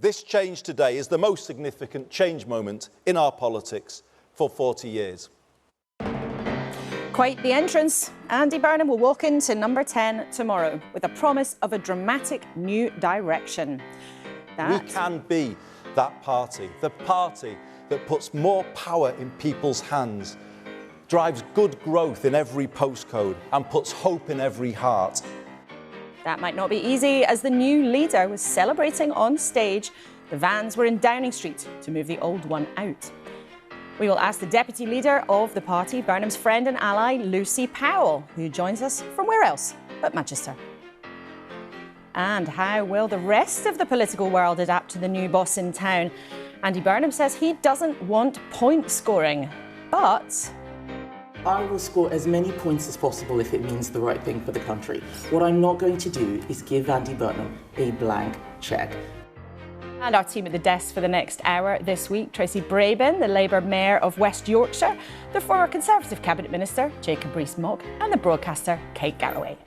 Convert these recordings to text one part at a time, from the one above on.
This change today is the most significant change moment in our politics for 40 years. Quite the entrance. Andy Burnham will walk into number 10 tomorrow with a promise of a dramatic new direction. We can be that party, the party that puts more power in people's hands, drives good growth in every postcode and puts hope in every heart. That might not be easy, as the new leader was celebrating on stage. The vans were in Downing Street to move the old one out. We will ask the deputy leader of the party, Burnham's friend and ally, Lucy Powell, who joins us from where else but Manchester. And how will the rest of the political world adapt to the new boss in town? Andy Burnham says he doesn't want point scoring, but I will score as many points as possible if it means the right thing for the country. What I'm not going to do is give Andy Burnham a blank cheque. And our team at the desk for the next hour this week: Tracy Brabin, the Labour Mayor of West Yorkshire, the former Conservative Cabinet Minister Jacob Rees-Mogg, and the broadcaster Kate Garraway.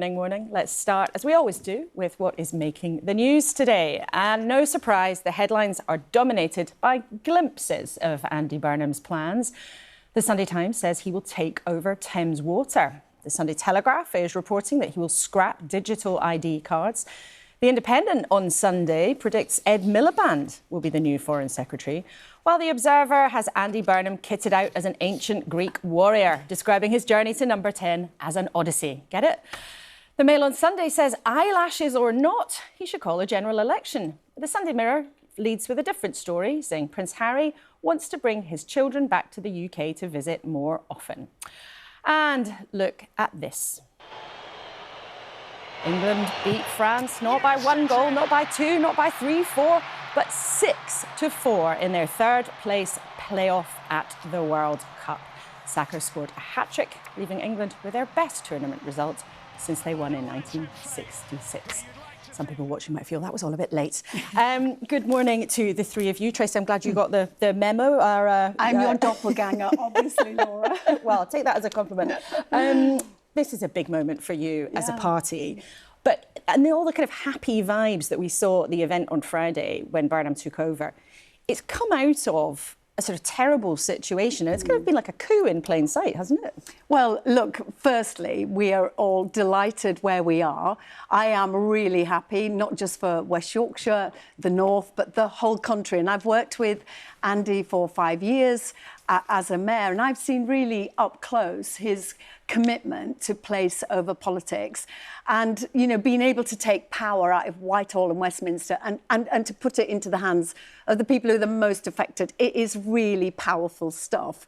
Morning. Let's start, as we always do, with what is making the news today. And no surprise, the headlines are dominated by glimpses of Andy Burnham's plans. The Sunday Times says he will take over Thames Water. The Sunday Telegraph is reporting that he will scrap digital ID cards. The Independent on Sunday predicts Ed Miliband will be the new Foreign Secretary, while The Observer has Andy Burnham kitted out as an ancient Greek warrior, describing his journey to number 10 as an odyssey. Get it? The Mail on Sunday says eyelashes or not, he should call a general election. The Sunday Mirror leads with a different story, saying Prince Harry wants to bring his children back to the UK to visit more often. And look at this. England beat France, not by 1 goal, not by 2, not by 3, 4, but 6-4 in their third place playoff at the World Cup. Saka scored a hat-trick, leaving England with their best tournament result since they won in 1966. Some people watching might feel that was all a bit late. Good morning to the three of you. Tracy, I'm glad you got the memo. I'm your doppelganger, obviously, Laura. Well, I'll take that as a compliment. This is a big moment for you as a party. And all the kind of happy vibes that we saw at the event on Friday when Burnham took over, it's come out of a sort of terrible situation. And it's kind of been like a coup in plain sight, hasn't it? Well, look, firstly, we are all delighted where we are. I am really happy, not just for West Yorkshire, the North, but the whole country. And I've worked with Andy for 5 years as a mayor, and I've seen really up close his commitment to place over politics and, you know, being able to take power out of Whitehall and Westminster and to put it into the hands of the people who are the most affected. It is really powerful stuff.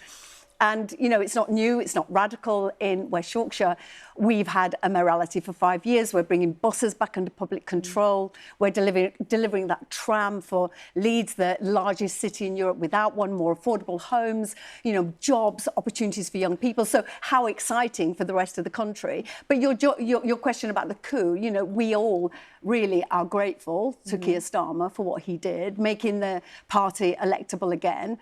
And, you know, it's not new, it's not radical in West Yorkshire. We've had a mayoralty for 5 years. We're bringing buses back under public control. We're delivering that tram for Leeds, the largest city in Europe without one, more affordable homes, you know, jobs, opportunities for young people. So how exciting for the rest of the country. But your question about the coup, you know, we all really are grateful to Keir Starmer for what he did, making the party electable again.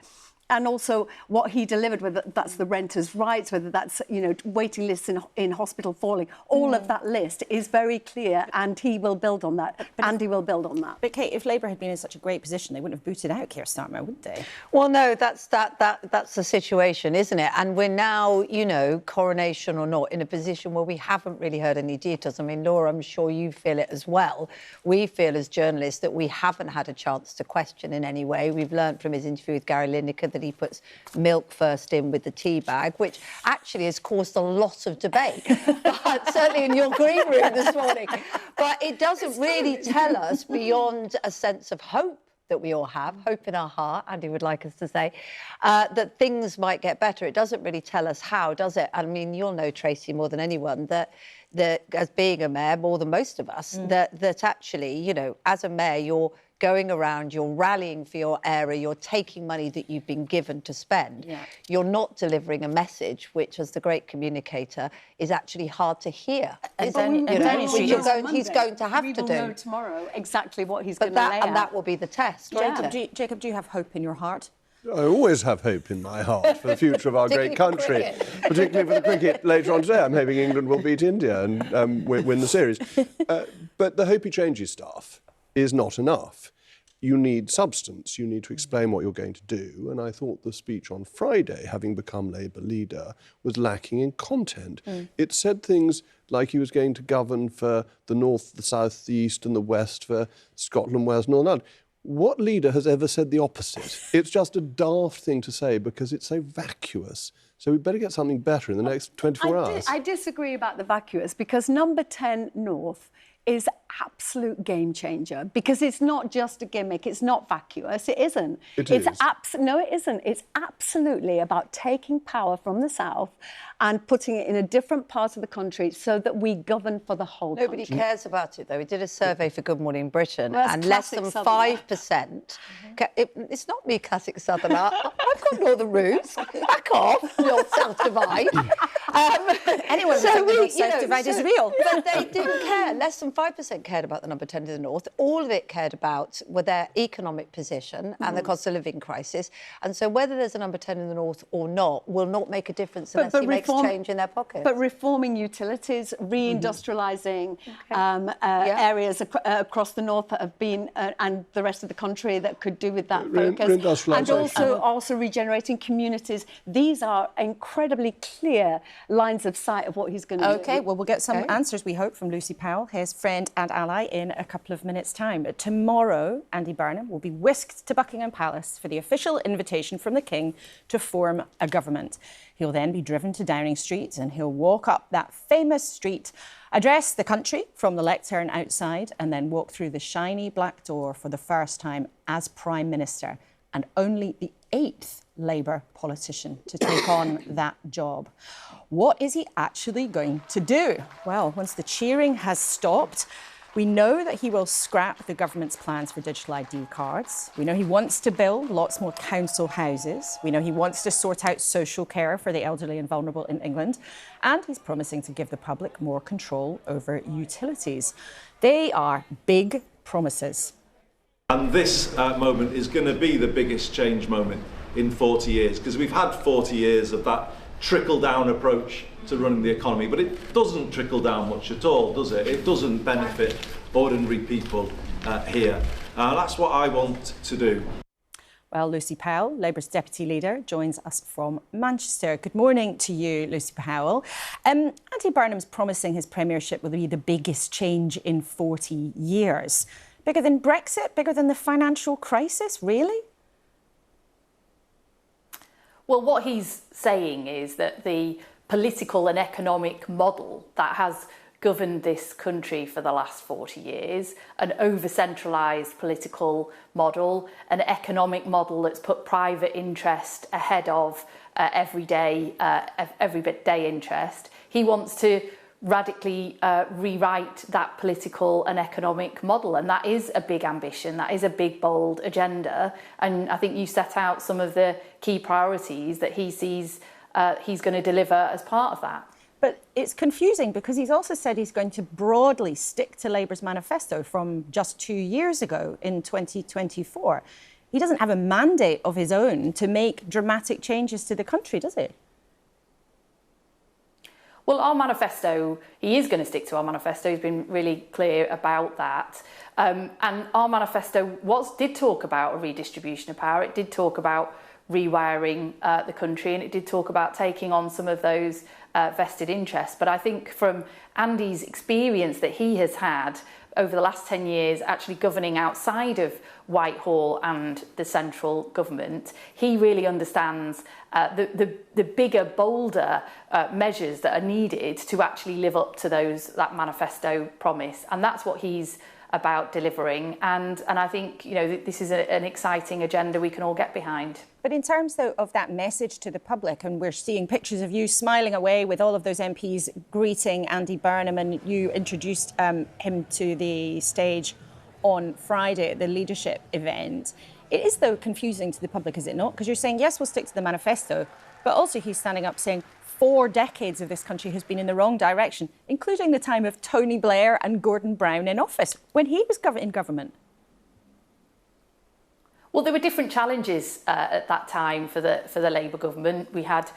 And also what he delivered, whether that's the renters' rights, whether that's, you know, waiting lists in hospital falling, all of that list is very clear, and he will build on that. Andy will build on that. But Kate, if Labour had been in such a great position, they wouldn't have booted out Keir Starmer, would they? Well, no, that's the situation, isn't it? And we're now, you know, coronation or not, in a position where we haven't really heard any details. I mean, Laura, I'm sure you feel it as well. We feel as journalists that we haven't had a chance to question in any way. We've learned from his interview with Gary Lineker that he puts milk first in with the tea bag, which actually has caused a lot of debate, but certainly in your green room this morning. But it doesn't really tell us, beyond a sense of hope that we all have, hope in our heart, Andy would like us to say, that things might get better. It doesn't really tell us how, does it? I mean, you'll know, Tracy, more than anyone, that as being a mayor, more than most of us, that actually, you know, as a mayor, going around, you're rallying for your area, you're taking money that you've been given to spend. Yeah. You're not delivering a message, which, as the great communicator, is actually hard to hear. And Isn't then- it? and then Which he's going to have we to will do. know tomorrow exactly what he's But going to lay out. that will be the test, won't it? Jacob, do you have hope in your heart? I always have hope in my heart for the future of our great country, particularly for the cricket later on today. I'm hoping England will beat India and win the series. But the hope he changes stuff is not enough. You need substance. You need to explain what you're going to do. And I thought the speech on Friday, having become Labour leader, was lacking in content. It said things like he was going to govern for the North, the South, the East and the West, for Scotland, Wales, Northern Ireland. What leader has ever said the opposite? It's just a daft thing to say because it's so vacuous. So we better get something better in the next 24 hours. I disagree about the vacuous because number 10 North is absolute game changer because it's not just a gimmick, it's not vacuous, it isn't. It is. No, it isn't. It's absolutely about taking power from the south and putting it in a different part of the country so that we govern for the whole Nobody country. cares about it, though. We did a survey for Good Morning Britain, Well, that's and less than classic 5%. It's not me, classic Southerner. I've got all the roots. Back off, your self-divide. Anyone so think we, that self-divide is real. But they didn't care. Less than 5% cared about the number 10 to the North. All of it cared about were their economic position and the cost of living crisis. And so whether there's a number 10 in the North or not will not make a difference unless he makes change in their pockets. But reforming utilities, reindustrialising areas across the north that have been, and the rest of the country that could do with that focus. And also regenerating communities. These are incredibly clear lines of sight of what he's going to do. OK, well, we'll get some answers, we hope, from Lucy Powell, his friend and ally, in a couple of minutes' time. Tomorrow, Andy Burnham will be whisked to Buckingham Palace for the official invitation from the King to form a government. He'll then be driven to Downing Street and he'll walk up that famous street, address the country from the lectern outside, and then walk through the shiny black door for the first time as Prime Minister, and only the 8th Labour politician to take on that job. What is he actually going to do? Well, once the cheering has stopped, we know that he will scrap the government's plans for digital ID cards. We know he wants to build lots more council houses. We know he wants to sort out social care for the elderly and vulnerable in England. And he's promising to give the public more control over utilities. They are big promises. And this moment is going to be the biggest change moment in 40 years, because we've had 40 years of that trickle-down approach to running the economy, but it doesn't trickle down much at all, does it? It doesn't benefit ordinary people here. That's what I want to do. Well, Lucy Powell, Labour's deputy leader, joins us from Manchester. Good morning to you, Lucy Powell. Andy Burnham's promising his premiership will be the biggest change in 40 years. Bigger than Brexit? Bigger than the financial crisis? Really? Well, what he's saying is that the political and economic model that has governed this country for the last 40 years, an over-centralised political model, an economic model that's put private interest ahead of everyday interest. He wants to radically rewrite that political and economic model, and that is a big ambition, that is a big, bold agenda, and I think you set out some of the key priorities that he sees he's going to deliver as part of that. But it's confusing because he's also said he's going to broadly stick to Labour's manifesto from just 2 years ago in 2024. He doesn't have a mandate of his own to make dramatic changes to the country, does he? Well, our manifesto, he is going to stick to our manifesto. He's been really clear about that. And our manifesto did talk about a redistribution of power. It did talk about rewiring the country, and it did talk about taking on some of those vested interests. But I think from Andy's experience that he has had over the last 10 years actually governing outside of Whitehall and the central government, he really understands the bigger, bolder measures that are needed to actually live up to that manifesto promise. And that's what he's about delivering. And I think, this is an exciting agenda we can all get behind. But in terms, though, of that message to the public, and we're seeing pictures of you smiling away with all of those MPs greeting Andy Burnham, and you introduced him to the stage on Friday at the leadership event. It is, though, confusing to the public, is it not? Because you're saying, yes, we'll stick to the manifesto, but also he's standing up saying 4 decades of this country has been in the wrong direction, including the time of Tony Blair and Gordon Brown in office when he was in government. Well, there were different challenges at that time for the Labour government. We had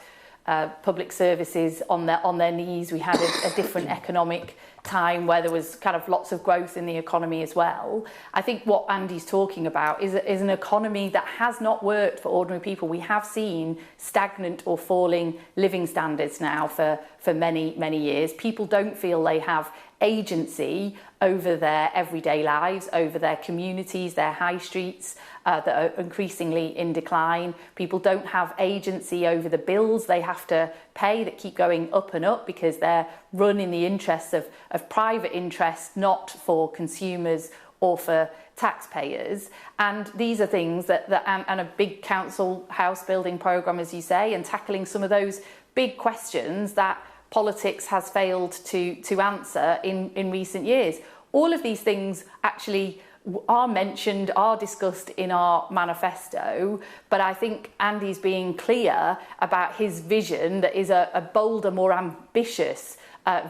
public services on their knees. We had a different economic time where there was kind of lots of growth in the economy as well. I think what Andy's talking about is an economy that has not worked for ordinary people. We have seen stagnant or falling living standards now for many, many years. People don't feel they have agency over their everyday lives, over their communities, their high streets that are increasingly in decline. People don't have agency over the bills they have to pay that keep going up and up because they're run in the interests of private interests, not for consumers or for taxpayers. And these are things that and a big council house building programme, as you say, and tackling some of those big questions that politics has failed to answer in recent years. All of these things actually are mentioned, are discussed in our manifesto, but I think Andy's being clear about his vision that is a bolder, more ambitious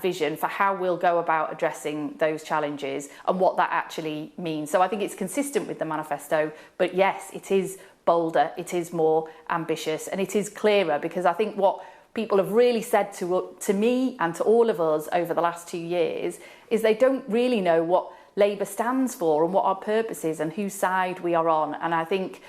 vision for how we'll go about addressing those challenges and what that actually means. So I think it's consistent with the manifesto, but yes, it is bolder, it is more ambitious, and it is clearer, because I think what people have really said to me and to all of us over the last 2 years is they don't really know what Labour stands for and what our purpose is and whose side we are on. And I think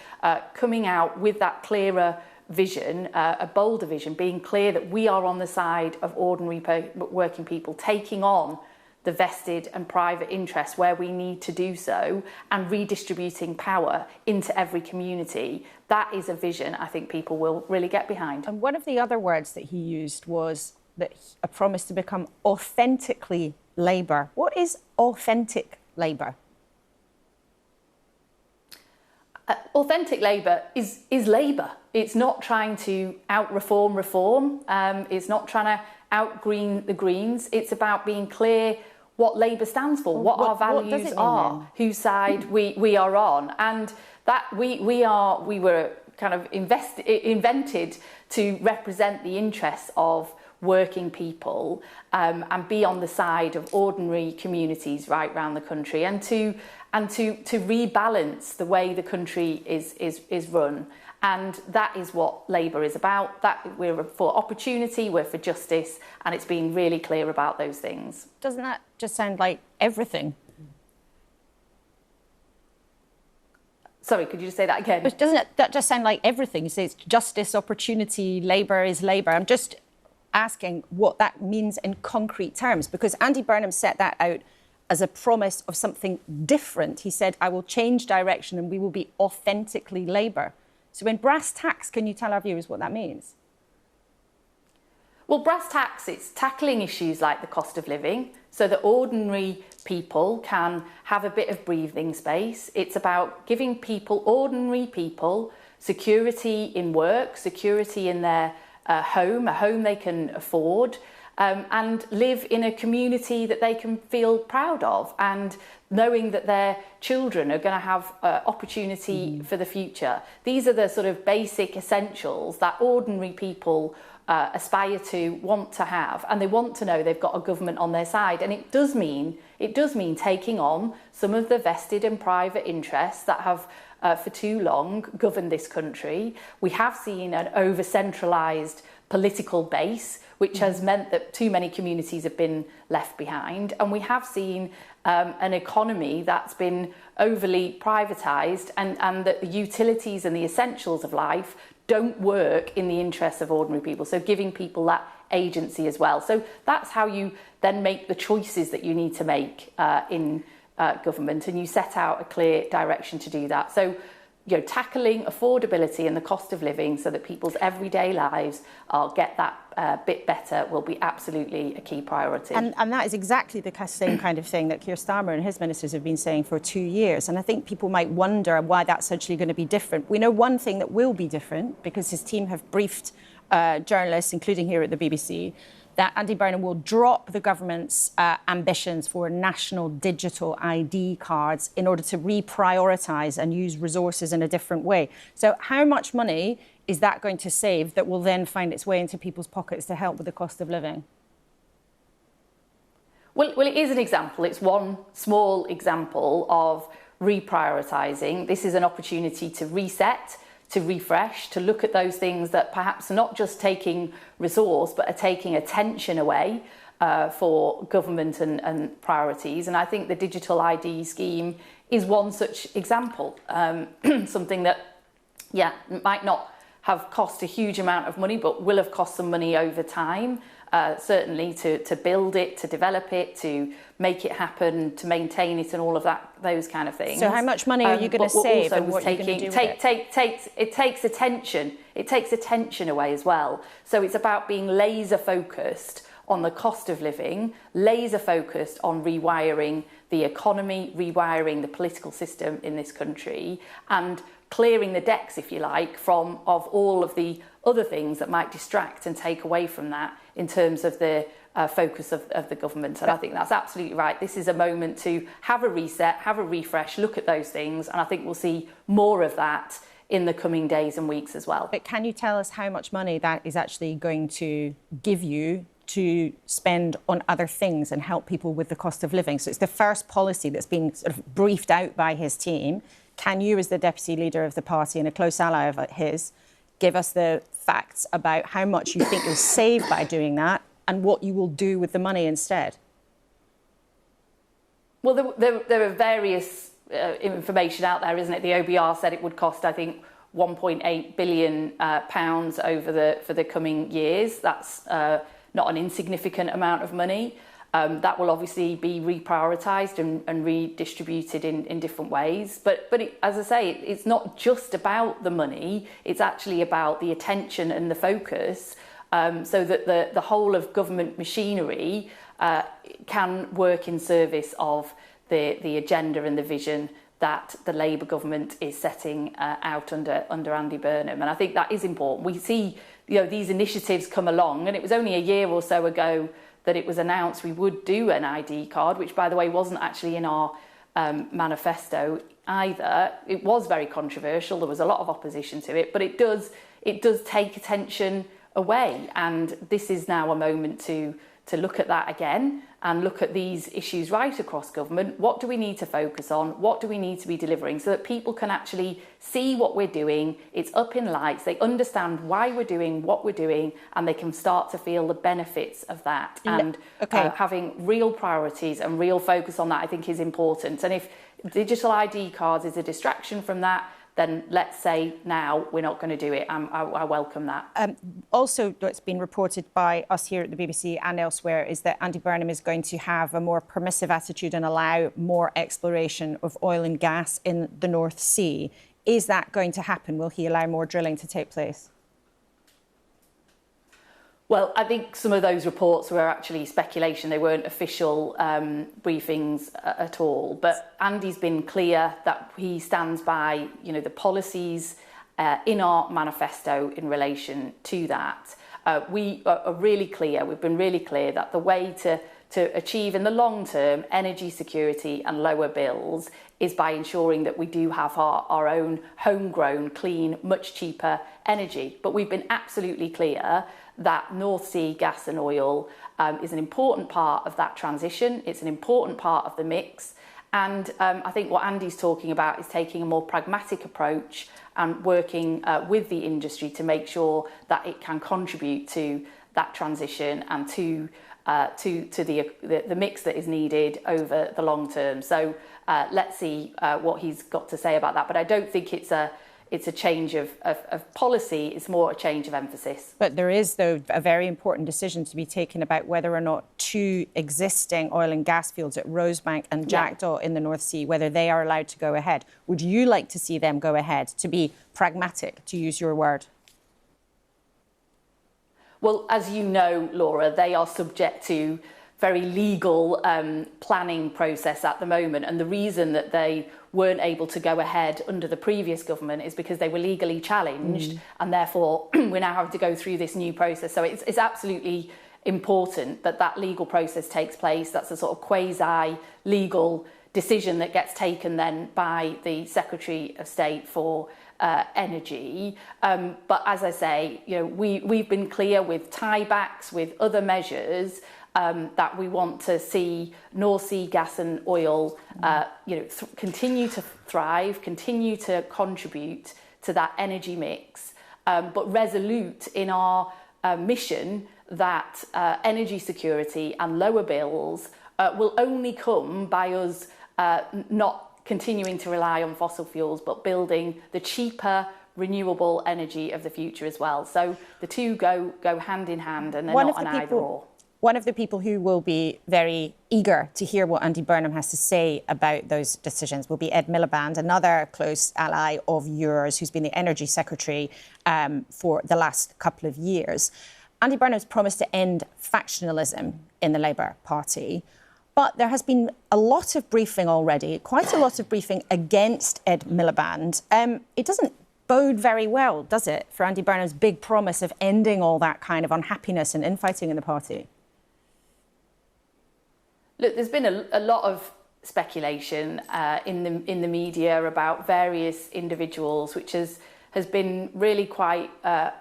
coming out with that clearer vision, a bolder vision, being clear that we are on the side of ordinary working people, taking on the vested and private interests where we need to do so, and redistributing power into every community. That is a vision I think people will really get behind. And one of the other words that he used was that a promise to become authentically Labour. What is authentic Labour? Authentic Labour is Labour. It's not trying to out-reform reform. It's not trying to out-green the Greens. It's about being clear what Labour stands for, what our values are, whose side we are on. And that we were kind of invented to represent the interests of working people and be on the side of ordinary communities right around the country, and to rebalance the way the country is run. And that is what Labour is about. That we're for opportunity, we're for justice, and it's being really clear about those things. Doesn't that just sound like everything? Sorry, could you just say that again? But doesn't that just sound like everything? You say it's justice, opportunity, Labour is Labour. I'm just asking what that means in concrete terms, because Andy Burnham set that out as a promise of something different. He said, I will change direction and we will be authentically Labour. So in brass tacks, can you tell our viewers what that means? Well, brass tacks, it's tackling issues like the cost of living so that ordinary people can have a bit of breathing space. It's about giving people, ordinary people, security in work, security in their home, a home they can afford, and live in a community that they can feel proud of, and knowing that their children are going to have opportunity for the future. These are the sort of basic essentials that ordinary people aspire to, want to have, and they want to know they've got a government on their side. And it does mean taking on some of the vested and private interests that have for too long governed this country. We have seen an over-centralised political base, which has meant that too many communities have been left behind. And we have seen an economy that's been overly privatised, and that the utilities and the essentials of life don't work in the interests of ordinary people. So giving people that agency as well. So that's how you then make the choices that you need to make in government, and you set out a clear direction to do that. So, you know, tackling affordability and the cost of living so that people's everyday lives get that bit better will be absolutely a key priority. And that is exactly the same kind of thing that Keir Starmer and his ministers have been saying for 2 years. And I think people might wonder why that's actually going to be different. We know one thing that will be different, because his team have briefed journalists, including here at the BBC, that Andy Burnham will drop the government's ambitions for national digital ID cards in order to reprioritise and use resources in a different way. So how much money is that going to save that will then find its way into people's pockets to help with the cost of living? Well, it is an example. It's one small example of reprioritising. This is an opportunity to reset, to refresh, to look at those things that perhaps are not just taking resource, but are taking attention away for government and priorities. And I think the digital ID scheme is one such example. Something that, might not have cost a huge amount of money, but will have cost some money over time. Certainly to build it, to develop it, to make it happen, to maintain it, and all of that, those kind of things. So how much money are you going to save, and what are you going to do with it? It takes attention. It takes attention away as well. So it's about being laser focused on the cost of living, laser focused on rewiring the economy, rewiring the political system in this country, and clearing the decks, if you like, of all of the other things that might distract and take away from that in terms of the focus of the government. And I think that's absolutely right. This is a moment to have a reset, have a refresh, look at those things, and I think we'll see more of that in the coming days and weeks as well. But can you tell us how much money that is actually going to give you to spend on other things and help people with the cost of living? So it's the first policy that's being sort of briefed out by his team. Can you, as the deputy leader of the party and a close ally of his, give us the facts about how much you think you'll save by doing that and what you will do with the money instead? Well, there are various information out there, isn't it? The OBR said it would cost, I think, £1.8 billion for the coming years. That's not an insignificant amount of money. That will obviously be reprioritised and redistributed in different ways. But as I say, it's not just about the money. It's actually about the attention and the focus, so that the whole of government machinery can work in service of the agenda and the vision that the Labour government is setting out under Andy Burnham. And I think that is important. We see these initiatives come along, and it was only a year or so ago that it was announced we would do an ID card, which, by the way, wasn't actually in our manifesto either. It was very controversial. There was a lot of opposition to it, but it does take attention away. And this is now a moment to look at that again and look at these issues right across government. What do we need to focus on? What do we need to be delivering so that people can actually see what we're doing? It's up in lights. They understand why we're doing what we're doing, and they can start to feel the benefits of that. And having real priorities and real focus on that, I think, is important. And if digital ID cards is a distraction from that, then let's say now we're not going to do it. I welcome that. Also, what's been reported by us here at the BBC and elsewhere is that Andy Burnham is going to have a more permissive attitude and allow more exploration of oil and gas in the North Sea. Is that going to happen? Will he allow more drilling to take place? Well, I think some of those reports were actually speculation. They weren't official briefings at all. But Andy's been clear that he stands by, the policies in our manifesto in relation to that. We are really clear. We've been really clear that the way to achieve in the long term energy security and lower bills is by ensuring that we do have our own homegrown, clean, much cheaper energy. But we've been absolutely clear that North Sea gas and oil is an important part of that transition. It's an important part of the mix. And I think what Andy's talking about is taking a more pragmatic approach and working with the industry to make sure that it can contribute to that transition and to the mix that is needed over the long term. So let's see what he's got to say about that. But I don't think it's a change of policy, it's more a change of emphasis. But there is, though, a very important decision to be taken about whether or not two existing oil and gas fields at Rosebank and Jackdaw in the North Sea, whether they are allowed to go ahead. Would you like to see them go ahead, to be pragmatic, to use your word? Well, as you know, Laura, they are subject to very legal planning process at the moment. And the reason that they weren't able to go ahead under the previous government is because they were legally challenged, and therefore we're now having to go through this new process. So it's absolutely important that that legal process takes place. That's a sort of quasi-legal decision that gets taken then by the Secretary of State for Energy. But as I say, we've been clear with tiebacks, with other measures, that we want to see North Sea gas and oil, continue to thrive, continue to contribute to that energy mix, but resolute in our mission that energy security and lower bills will only come by us not continuing to rely on fossil fuels, but building the cheaper, renewable energy of the future as well. So the two go hand in hand, and they're not an either or. One of the people who will be very eager to hear what Andy Burnham has to say about those decisions will be Ed Miliband, another close ally of yours who's been the Energy Secretary for the last couple of years. Andy Burnham's promised to end factionalism in the Labour Party, but there has been a lot of briefing already, quite a lot of briefing against Ed Miliband. It doesn't bode very well, does it, for Andy Burnham's big promise of ending all that kind of unhappiness and infighting in the party? Look, there's been a lot of speculation in the media about various individuals, which has been really quite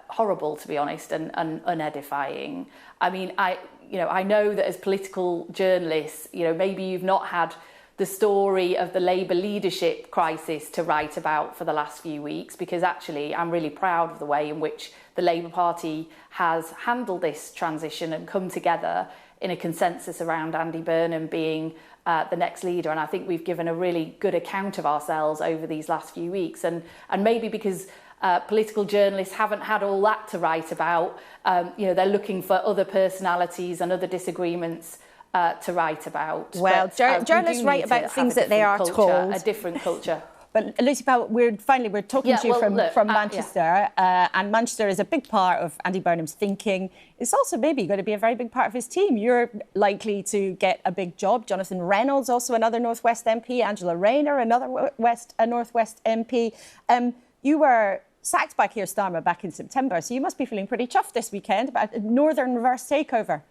horrible, to be honest, and unedifying. I mean, I know that as political journalists, maybe you've not had the story of the Labour leadership crisis to write about for the last few weeks, because actually I'm really proud of the way in which the Labour Party has handled this transition and come together in a consensus around Andy Burnham being the next leader. And I think we've given a really good account of ourselves over these last few weeks. And maybe because political journalists haven't had all that to write about, they're looking for other personalities and other disagreements to write about. Well, journalists write about things that they are told. A different culture. But Lucy Powell, we're talking to you from Manchester, and Manchester is a big part of Andy Burnham's thinking. It's also maybe going to be a very big part of his team. You're likely to get a big job. Jonathan Reynolds, also another North West MP. Angela Rayner, another North West MP. You were sacked by Keir Starmer back in September, so you must be feeling pretty chuffed this weekend about a northern reverse takeover.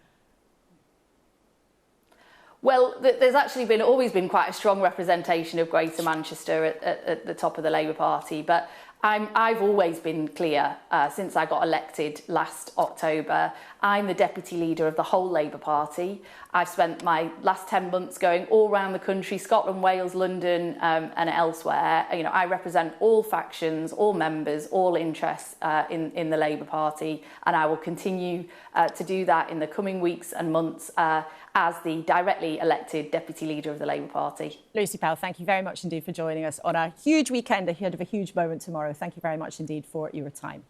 Well, there's actually always been quite a strong representation of Greater Manchester at the top of the Labour Party, but I've always been clear since I got elected last October. I'm the deputy leader of the whole Labour Party. I've spent my last 10 months going all around the country, Scotland, Wales, London, and elsewhere. I represent all factions, all members, all interests in the Labour Party, and I will continue to do that in the coming weeks and months as the directly elected deputy leader of the Labour Party. Lucy Powell, thank you very much indeed for joining us on a huge weekend ahead of a huge moment tomorrow. Thank you very much indeed for your time.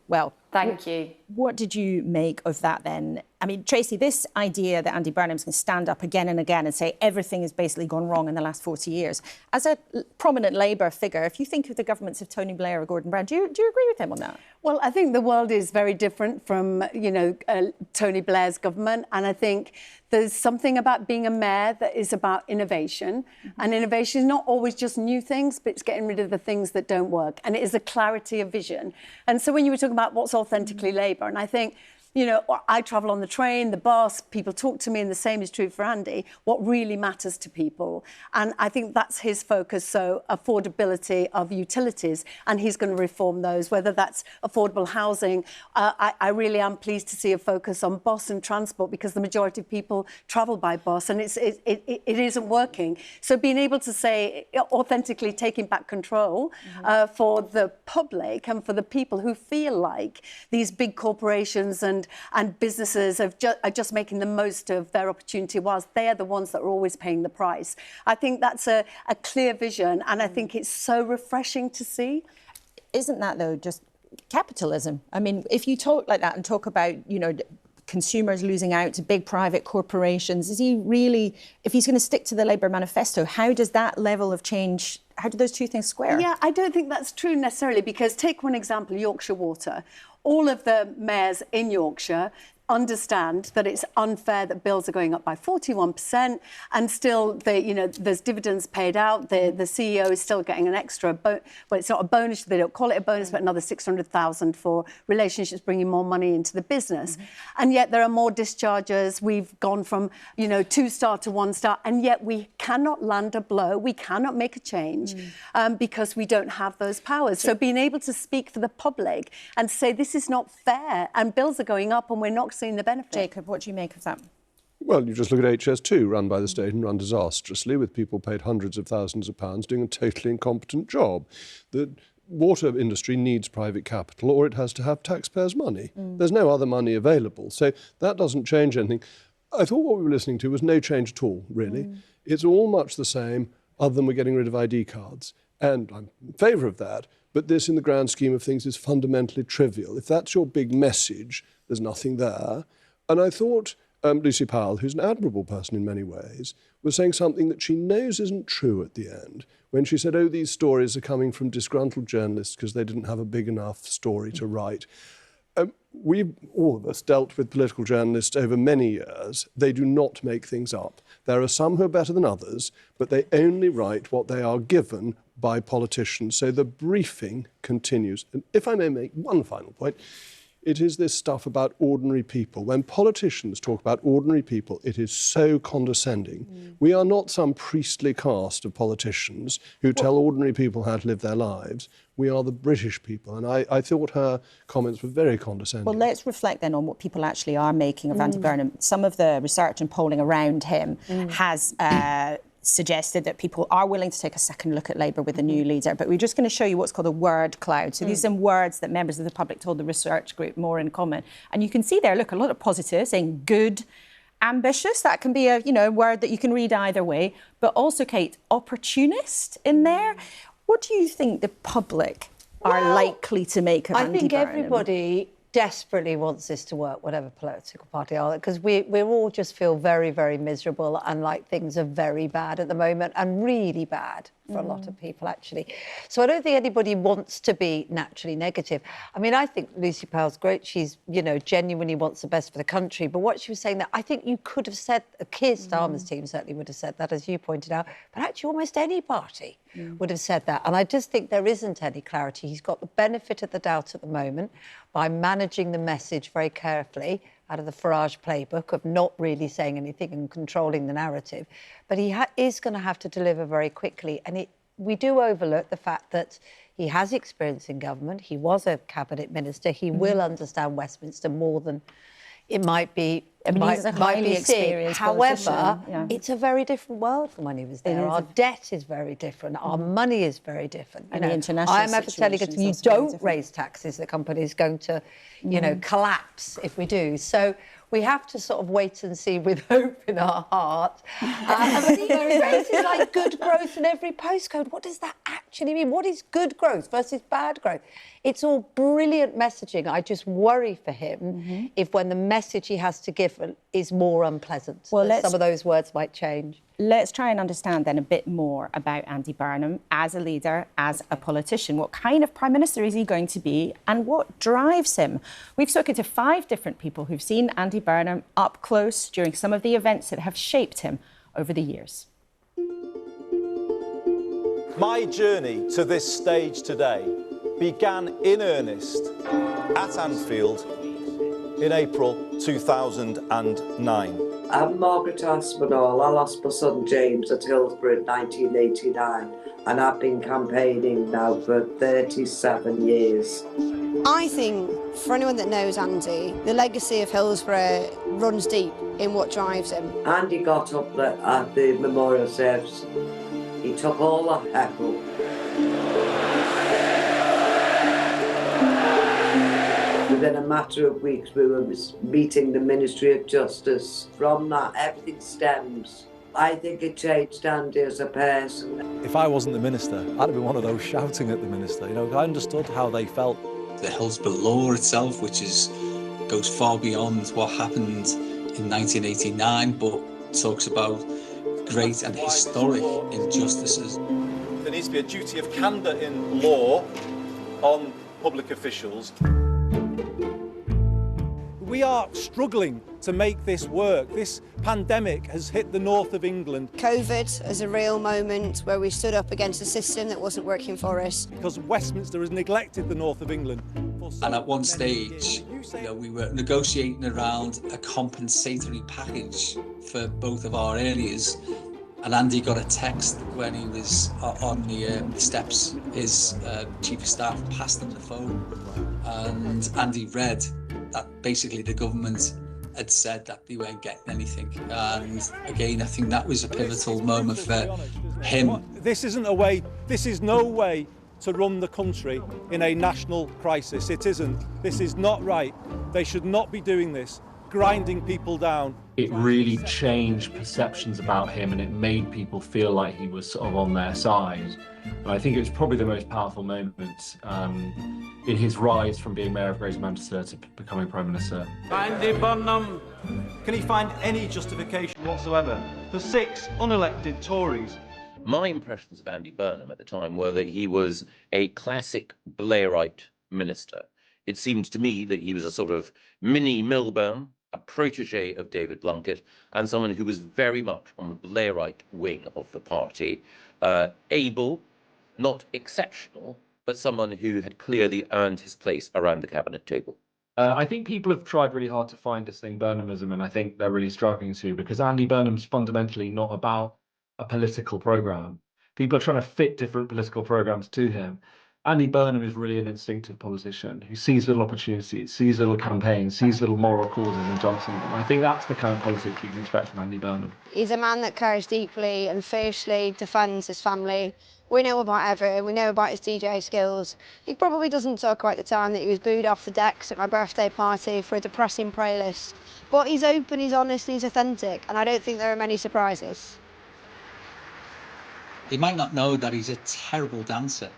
Well, thank you. What did you make of that then? I mean, Tracy, this idea that Andy Burnham's going to stand up again and again and say everything has basically gone wrong in the last 40 years. As a prominent Labour figure, if you think of the governments of Tony Blair or Gordon Brown, do you agree with him on that? Well, I think the world is very different from, Tony Blair's government. And I think there's something about being a mayor that is about innovation. Mm-hmm. And innovation is not always just new things, but it's getting rid of the things that don't work. And it is a clarity of vision. And so when you were talking about what's authentically Labour, and I think, I travel on the train, the bus, people talk to me, and the same is true for Andy, what really matters to people. And I think that's his focus, so affordability of utilities, and he's going to reform those, whether that's affordable housing. I really am pleased to see a focus on bus and transport, because the majority of people travel by bus, and it isn't working. So being able to say, authentically taking back control for the public and for the people who feel like these big corporations and businesses are just making the most of their opportunity, whilst they are the ones that are always paying the price. I think that's a clear vision, and I think it's so refreshing to see. Isn't that, though, just capitalism? I mean, if you talk like that and talk about, consumers losing out to big private corporations, is he really, if he's going to stick to the Labour manifesto, how does that level of change, how do those two things square? Yeah, I don't think that's true necessarily, because take one example, Yorkshire Water. All of the mayors in Yorkshire, understand that it's unfair that bills are going up by 41% and still there's dividends paid out. The CEO is still getting an extra, well, it's not a bonus, they don't call it a bonus, but another 600,000 for relationships, bringing more money into the business. And yet there are more discharges. We've gone from, 2-star to 1-star, and yet we cannot land a blow. We cannot make a change because we don't have those powers. So being able to speak for the public and say this is not fair and bills are going up and we're not seeing the benefit. Jacob, what do you make of that? Well, you just look at HS2, run by the state and run disastrously, with people paid hundreds of thousands of pounds doing a totally incompetent job. The water industry needs private capital, or it has to have taxpayers' money. There's no other money available, so that doesn't change anything. I thought what we were listening to was no change at all, really. It's all much the same, other than we're getting rid of ID cards. And I'm in favour of that, but this, in the grand scheme of things, is fundamentally trivial. If that's your big message, there's nothing there. And I thought Lucy Powell, who's an admirable person in many ways, was saying something that she knows isn't true at the end, when she said, these stories are coming from disgruntled journalists because they didn't have a big enough story to write. We've, all of us, dealt with political journalists over many years. They do not make things up. There are some who are better than others, but they only write what they are given by politicians. So the briefing continues. And if I may make one final point, it is this stuff about ordinary people. When politicians talk about ordinary people, it is so condescending. We are not some priestly caste of politicians who tell ordinary people how to live their lives. We are the British people. And I thought her comments were very condescending. Well, let's reflect then on what people actually are making of Andy Burnham. Some of the research and polling around him has suggested that people are willing to take a second look at Labour with a new leader. But we're just going to show you what's called a word cloud. So these are some words that members of the public told the research group more in common. And you can see there, look, a lot of positives, saying good, ambitious. That can be a word that you can read either way. But also, Kate, opportunist in there. What do you think the public are likely to make of Andy Burnham? I think everybody desperately wants this to work, whatever political party are, because we all just feel very, very miserable and like things are very bad at the moment, and really bad for a lot of people, actually. So I don't think anybody wants to be naturally negative. I mean, I think Lucy Powell's great. She's, genuinely wants the best for the country. But what she was saying, that I think you could have said, Keir Starmer's team certainly would have said that, as you pointed out, but actually almost any party would have said that. And I just think there isn't any clarity. He's got the benefit of the doubt at the moment by managing the message very carefully out of the Farage playbook of not really saying anything and controlling the narrative. But he is going to have to deliver very quickly. And we do overlook the fact that he has experience in government. He was a cabinet minister. He will understand Westminster more than it might be. He's a highly experienced However, it's a very different world from when he was there. Our debt is very different. Our money is very different. And the international IMF telling us you don't raise taxes, the company is going to, collapse if we do. So we have to sort of wait and see with hope in our heart. And phrases like good growth in every postcode, what does that actually mean? What is good growth versus bad growth? It's all brilliant messaging. I just worry for him if when the message he has to give is more unpleasant. Well, some of those words might change. Let's try and understand then a bit more about Andy Burnham as a leader, as a politician. What kind of Prime Minister is he going to be and what drives him? We've spoken to 5 different people who've seen Andy Burnham up close during some of the events that have shaped him over the years. My journey to this stage today began in earnest at Anfield in April 2009. I'm Margaret Aspinall. I lost my son James at Hillsborough in 1989, and I've been campaigning now for 37 years. I think, for anyone that knows Andy, the legacy of Hillsborough runs deep in what drives him. Andy got up at the memorial service. He took all the heckle. Within a matter of weeks, we were meeting the Ministry of Justice. From that, everything stems. I think it changed Andy as a person. If I wasn't the minister, I'd have been one of those shouting at the minister. I understood how they felt. The Hillsborough law itself, which goes far beyond what happened in 1989, but talks about great and historic injustices. There needs to be a duty of candour in law on public officials. We are struggling to make this work. This pandemic has hit the north of England. COVID is a real moment where we stood up against a system that wasn't working for us. Because Westminster has neglected the north of England. And at one stage, we were negotiating around a compensatory package for both of our areas. And Andy got a text when he was on the steps. His chief of staff passed him the phone, and Andy read that basically the government had said that they weren't getting anything. And again, I think that was a pivotal moment for him. This isn't a way, this is no way to run the country in a national crisis. It isn't. This is not right. They should not be doing this, grinding people down. It really changed perceptions about him, and it made people feel like he was sort of on their side. And I think it was probably the most powerful moment in his rise from being Mayor of Greater Manchester to becoming Prime Minister. Andy Burnham, can he find any justification whatsoever for 6 unelected Tories? My impressions of Andy Burnham at the time were that he was a classic Blairite minister. It seemed to me that he was a sort of mini Milburn, a protege of David Blunkett, and someone who was very much on the Blairite wing of the party. Able, not exceptional, but someone who had clearly earned his place around the cabinet table. I think people have tried really hard to find this thing Burnhamism, and I think they're really struggling to, because Andy Burnham's fundamentally not about a political programme. People are trying to fit different political programmes to him. Andy Burnham is really an instinctive politician who sees little opportunities, sees little campaigns, sees little moral causes and jumps on them. I think that's the kind of politics you can expect from Andy Burnham. He's a man that cares deeply and fiercely defends his family. We know about Everett, we know about his DJ skills. He probably doesn't talk about the time that he was booed off the decks at my birthday party for a depressing playlist. But he's open, he's honest, he's authentic, and I don't think there are many surprises. He might not know that he's a terrible dancer.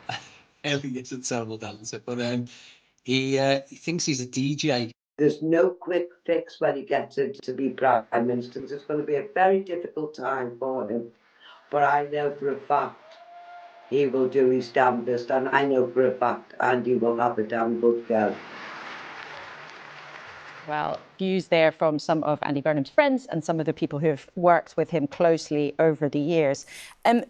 He is a terrible dancer, but he thinks he's a DJ. There's no quick fix when he gets to be Prime Minister. It's going to be a very difficult time for him. But I know for a fact he will do his damnedest, and I know for a fact Andy will have a damn good go. Well, views there from some of Andy Burnham's friends and some of the people who have worked with him closely over the years.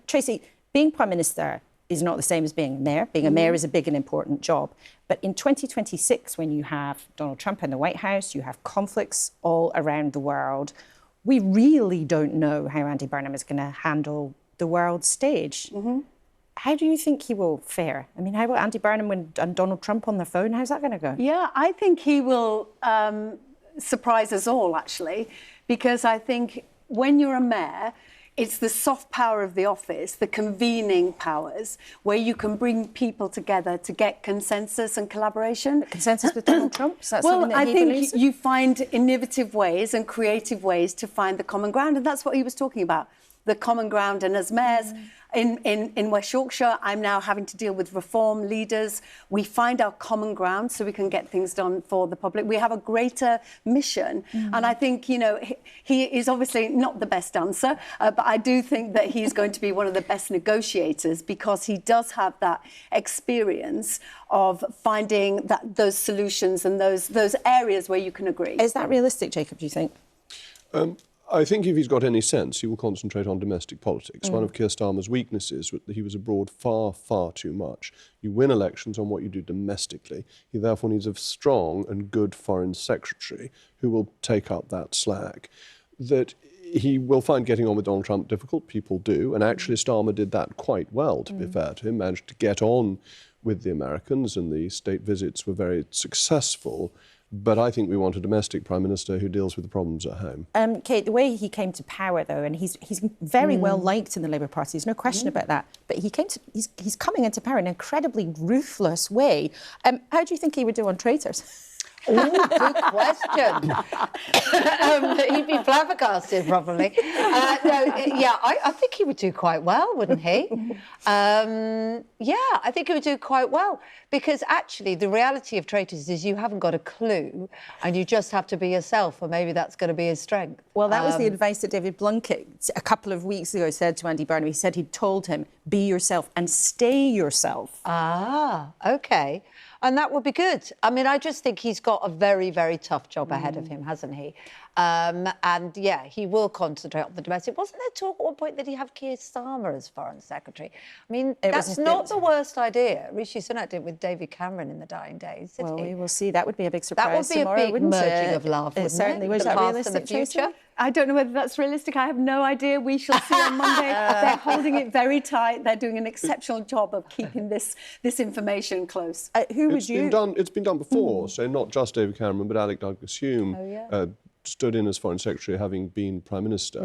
Tracy, being Prime Minister is not the same as being a mayor. Being a mayor is a big and important job. But in 2026, when you have Donald Trump in the White House, you have conflicts all around the world, we really don't know how Andy Burnham is going to handle the world stage. How do you think he will fare? I mean, how will Andy Burnham and Donald Trump on the phone? How's that going to go? Yeah, I think he will surprise us all, actually, because I think when you're a mayor, it's the soft power of the office, the convening powers, where you can bring people together to get consensus and collaboration. Consensus with Donald Trump? Is that something that I he think believes in? you find innovative ways and creative ways to find the common ground, and that's what he was talking about, the common ground. And as mayors in West Yorkshire, I'm now having to deal with reform leaders. We find our common ground so we can get things done for the public. We have a greater mission. And I think, you know, he is obviously not the best dancer, but I do think that he's going to be one of the best negotiators, because he does have that experience of finding those solutions and those areas where you can agree. Is that realistic, Jacob, do you think? I think if he's got any sense, he will concentrate on domestic politics. One of Keir Starmer's weaknesses was that he was abroad far, far too much. You win elections on what you do domestically. He therefore needs a strong and good foreign secretary who will take up that slack. That he will find getting on with Donald Trump difficult. People do. And actually Starmer did that quite well, to be fair to him, managed to get on with the Americans, and the state visits were very successful. But I think we want a domestic Prime Minister who deals with the problems at home. Kate, the way he came to power, though, and he's very well liked in the Labour Party, there's no question about that. But he's coming into power in an incredibly ruthless way. How do you think he would do on traitors? Oh, good question. He'd be flabbergasted, probably. I think he would do quite well, wouldn't he? I think he would do quite well. Because actually, the reality of traitors is you haven't got a clue and you just have to be yourself, and maybe that's going to be his strength. Well, that was the advice that David Blunkett a couple of weeks ago said to Andy Burnham. He said he'd told him, be yourself and stay yourself. Ah, OK. And that would be good. I mean, I just think he's got a very, very tough job ahead of him, hasn't he? And yeah, he will concentrate on the domestic. Wasn't there talk at one point that he'd have Keir Starmer as Foreign Secretary? I mean, that's not the worst idea. Rishi Sunak did with David Cameron in the dying days, didn't he? We will see. That would be a big surprise. That would be tomorrow, a big merging of love, wouldn't it? Certainly. Was that realistic, future? I don't know whether that's realistic. I have no idea. We shall see on Monday. They're holding it very tight. They're doing an exceptional job of keeping this information close. It's been done before, so not just David Cameron, but Alec Douglas-Home stood in as Foreign Secretary, having been Prime Minister.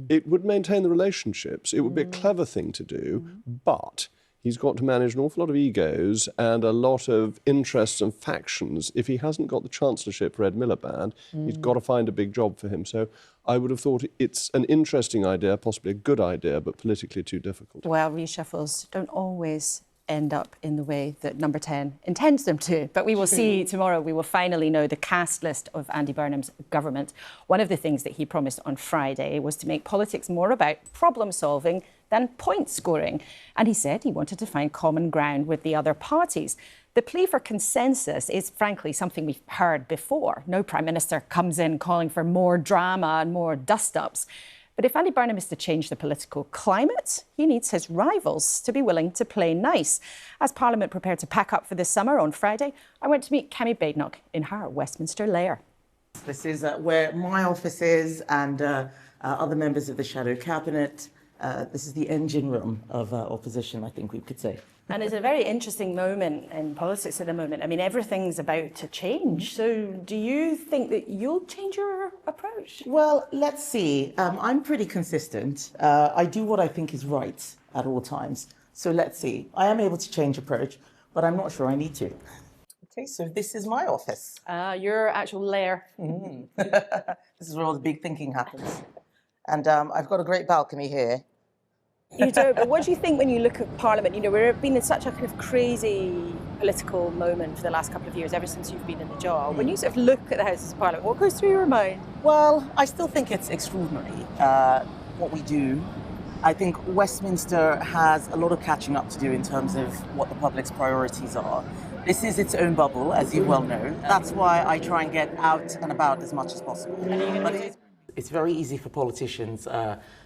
It would maintain the relationships. It would be a clever thing to do, but he's got to manage an awful lot of egos and a lot of interests and factions. If he hasn't got the chancellorship for Ed Miliband, he's got to find a big job for him. So I would have thought it's an interesting idea, possibly a good idea, but politically too difficult. Well, reshuffles don't always end up in the way that Number 10 intends them to. But we will see tomorrow, we will finally know the cast list of Andy Burnham's government. One of the things that he promised on Friday was to make politics more about problem solving than point scoring. And he said he wanted to find common ground with the other parties. The plea for consensus is frankly something we've heard before. No Prime Minister comes in calling for more drama and more dust-ups. But if Andy Burnham is to change the political climate, he needs his rivals to be willing to play nice. As Parliament prepared to pack up for the summer on Friday, I went to meet Kemi Badenoch in her Westminster lair. This is where my office is and other members of the Shadow Cabinet. This is the engine room of opposition, I think we could say. And it's a very interesting moment in politics at the moment. I mean, everything's about to change. So do you think that you'll change your approach? Well, let's see. I'm pretty consistent. I do what I think is right at all times. So let's see. I am able to change approach, but I'm not sure I need to. Okay, so this is my office. Your actual lair. This is where all the big thinking happens. And I've got a great balcony here. You do, but what do you think when you look at Parliament? You know, we've been in such a kind of crazy political moment for the last couple of years, ever since you've been in the job. When you sort of look at the Houses of Parliament, what goes through your mind? Well, I still think it's extraordinary what we do. I think Westminster has a lot of catching up to do in terms of what the public's priorities are. This is its own bubble, as you well know. That's why I try and get out and about as much as possible. But it's very easy for politicians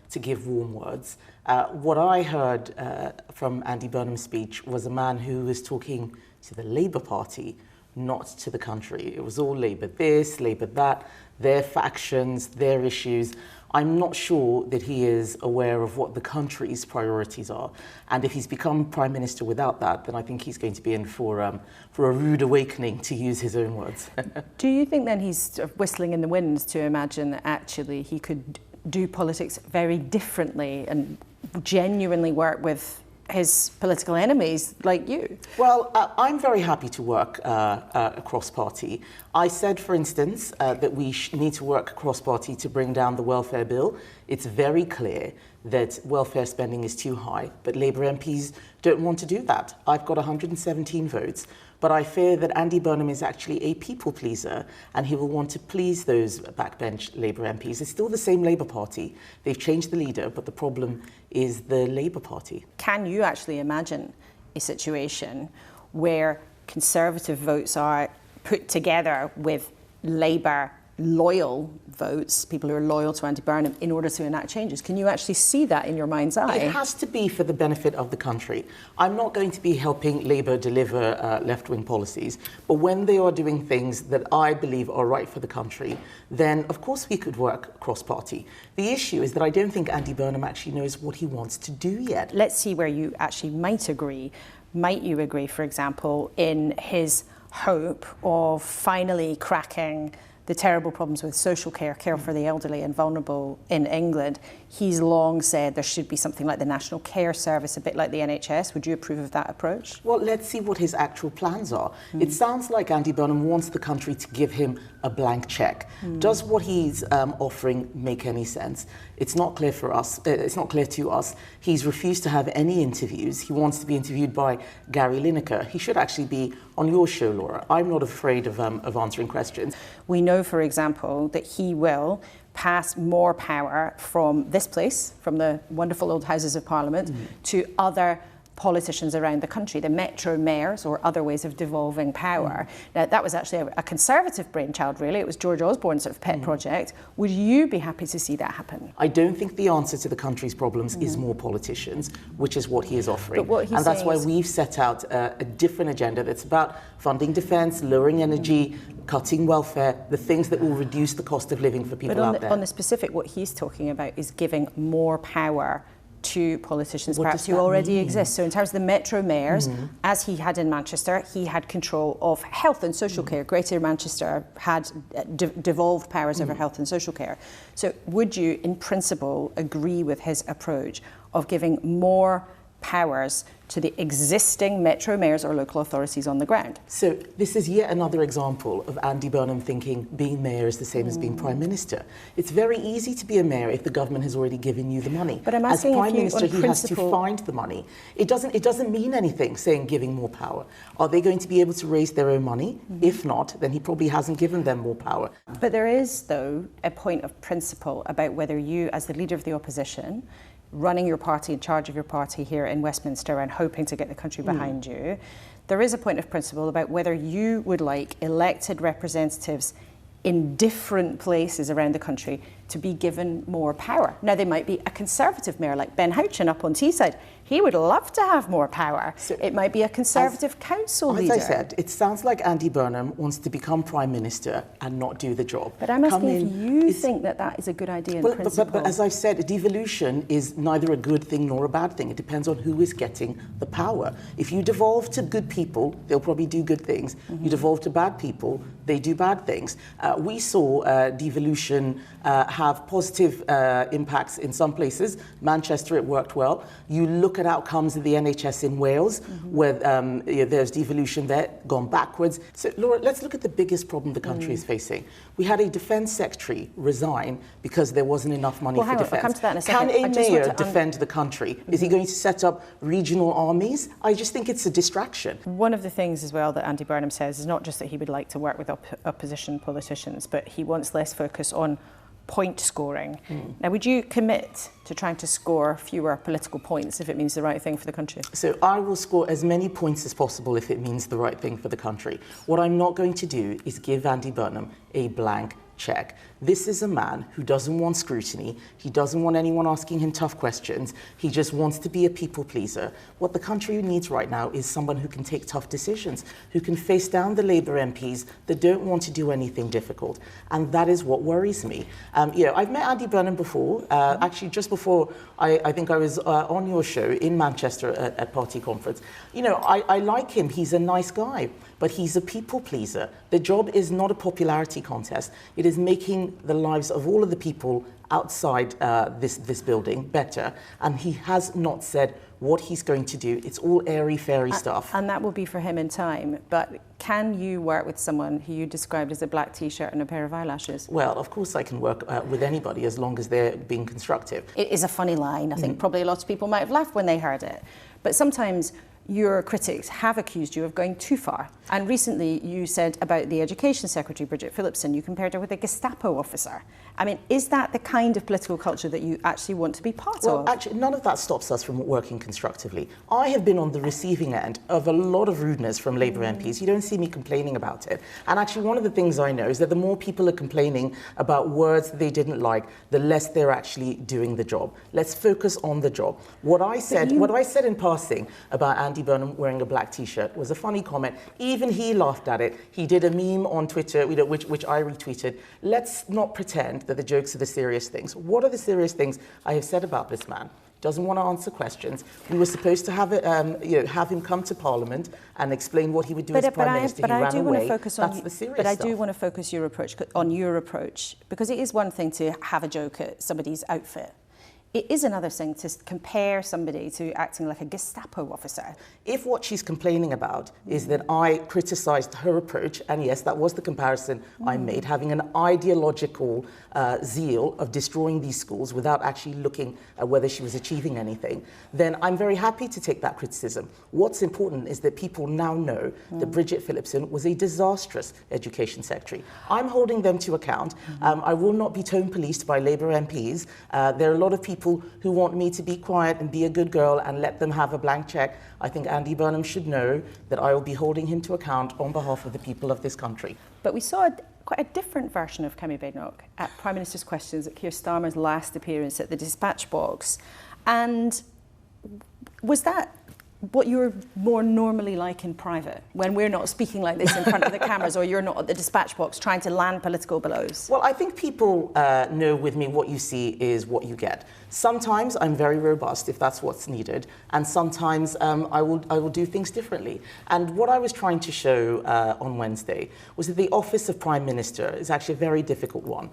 to give warm words. What I heard from Andy Burnham's speech was a man who was talking to the Labour Party, not to the country. It was all Labour this, Labour that, their factions, their issues. I'm not sure that he is aware of what the country's priorities are. And if he's become Prime Minister without that, then I think he's going to be in for a rude awakening, to use his own words. Do you think then he's sort of whistling in the wind to imagine that actually he could do politics very differently and genuinely work with his political enemies like you? Well, I'm very happy to work across party. I said, for instance, that we need to work across party to bring down the welfare bill. It's very clear that welfare spending is too high, but Labour MPs don't want to do that. I've got 117 votes. But I fear that Andy Burnham is actually a people pleaser and he will want to please those backbench Labour MPs. It's still the same Labour Party. They've changed the leader, but the problem is the Labour Party. Can you actually imagine a situation where Conservative votes are put together with Labour loyal votes, people who are loyal to Andy Burnham, in order to enact changes? Can you actually see that in your mind's eye? It has to be for the benefit of the country. I'm not going to be helping Labour deliver left-wing policies, but when they are doing things that I believe are right for the country, then of course we could work cross-party. The issue is that I don't think Andy Burnham actually knows what he wants to do yet. Let's see where you actually might agree. Might you agree, for example, in his hope of finally cracking the terrible problems with social care for the elderly and vulnerable in England? He's long said there should be something like the National Care Service, a bit like the NHS. Would you approve of that approach? Well, let's see what his actual plans are. It sounds like Andy Burnham wants the country to give him a blank check. Does what he's offering make any sense? It's not clear for us. It's not clear to us. He's refused to have any interviews. He wants to be interviewed by Gary Lineker. He should actually be on your show, Laura. I'm not afraid of answering questions. We know, for example, that he will pass more power from this place, from the wonderful old Houses of Parliament, to other politicians around the country, the metro mayors or other ways of devolving power. Now, that was actually a Conservative brainchild, really. It was George Osborne's sort of pet project. Would you be happy to see that happen? I don't think the answer to the country's problems is more politicians, which is what he is offering. But what he's and that's why saying is- we've set out a different agenda that's about funding defence, lowering energy, cutting welfare, the things that will reduce the cost of living for people out there. On the specific, what he's talking about is giving more power to politicians, What perhaps does who that already mean? exist. So in terms of the metro mayors, as he had in Manchester, he had control of health and social care. Greater Manchester had devolved powers over health and social care. So would you, in principle, agree with his approach of giving more powers to the existing metro mayors or local authorities on the ground? So this is yet another example of Andy Burnham thinking being mayor is the same as being Prime Minister. It's very easy to be a mayor if the government has already given you the money. But I'm asking as Prime if you, Minister, on he has to principle- find the money. It doesn't mean anything saying giving more power. Are they going to be able to raise their own money? If not, then he probably hasn't given them more power. But there is, though, a point of principle about whether you, as the leader of the opposition, running your party, in charge of your party here in Westminster and hoping to get the country behind you, there is a point of principle about whether you would like elected representatives in different places around the country to be given more power. Now, they might be a Conservative mayor like Ben Houchin up on Teesside. He would love to have more power. So it might be a Conservative council leader. As I said, it sounds like Andy Burnham wants to become Prime Minister and not do the job. But I'm asking if you think that that is a good idea in principle. But as I've said, devolution is neither a good thing nor a bad thing. It depends on who is getting the power. If you devolve to good people, they'll probably do good things. You devolve to bad people, they do bad things. We saw devolution have positive impacts in some places. Manchester, it worked well. You look at outcomes of the NHS in Wales, where there's devolution there, gone backwards. So, Laura, let's look at the biggest problem the country is facing. We had a Defence Secretary resign because there wasn't enough money for defence. I'll come to that in a second. Can a mayor defend the country? Is he going to set up regional armies? I just think it's a distraction. One of the things as well that Andy Burnham says is not just that he would like to work with opposition politicians, but he wants less focus on point scoring. Now, would you commit to trying to score fewer political points if it means the right thing for the country? So I will score as many points as possible if it means the right thing for the country. What I'm not going to do is give Andy Burnham a blank check. This is a man who doesn't want scrutiny. He doesn't want anyone asking him tough questions. He just wants to be a people pleaser. What the country needs right now is someone who can take tough decisions, who can face down the Labour MPs that don't want to do anything difficult. And that is what worries me. I've met Andy Burnham before, actually just before I think I was on your show in Manchester at Party Conference. I like him. He's a nice guy, but he's a people pleaser. The job is not a popularity contest. It is making the lives of all of the people outside this building better. And he has not said what he's going to do. It's all airy-fairy stuff. And that will be for him in time. But can you work with someone who you described as a black T-shirt and a pair of eyelashes? Well, of course I can work with anybody as long as they're being constructive. It is a funny line. I think probably a lot of people might have laughed when they heard it. But sometimes your critics have accused you of going too far. And recently you said about the Education Secretary, Bridget Phillipson, you compared her with a Gestapo officer. I mean, is that the kind of political culture that you actually want to be part of? Well, actually, none of that stops us from working constructively. I have been on the receiving end of a lot of rudeness from Labour MPs. You don't see me complaining about it. And actually, one of the things I know is that the more people are complaining about words that they didn't like, the less they're actually doing the job. Let's focus on the job. What I said in passing about Andy Burnham wearing a black T-shirt was a funny comment. Even he laughed at it. He did a meme on Twitter, which I retweeted. Let's not pretend that the jokes are the serious things. What are the serious things I have said about this man? Doesn't want to answer questions. We were supposed to have him come to Parliament and explain what he would do as Prime Minister. He ran away. That's the serious stuff. But I do want to focus on your approach, because it is one thing to have a joke at somebody's outfit. It is another thing to compare somebody to acting like a Gestapo officer. If what she's complaining about is that I criticised her approach, and yes, that was the comparison I made, having an ideological zeal of destroying these schools without actually looking at whether she was achieving anything, then I'm very happy to take that criticism. What's important is that people now know that Bridget Phillipson was a disastrous Education Secretary. I'm holding them to account. I will not be tone policed by Labour MPs. There are a lot of people people who want me to be quiet and be a good girl and let them have a blank check, I think Andy Burnham should know that I will be holding him to account on behalf of the people of this country. But we saw quite a different version of Kemi Badenoch at Prime Minister's Questions at Keir Starmer's last appearance at the Dispatch Box. And was that what you're more normally like in private, when we're not speaking like this in front of the cameras, or you're not at the Dispatch Box trying to land political blows? Well, I think people know with me what you see is what you get. Sometimes I'm very robust if that's what's needed, and sometimes I will do things differently. And what I was trying to show on Wednesday was that the office of Prime Minister is actually a very difficult one.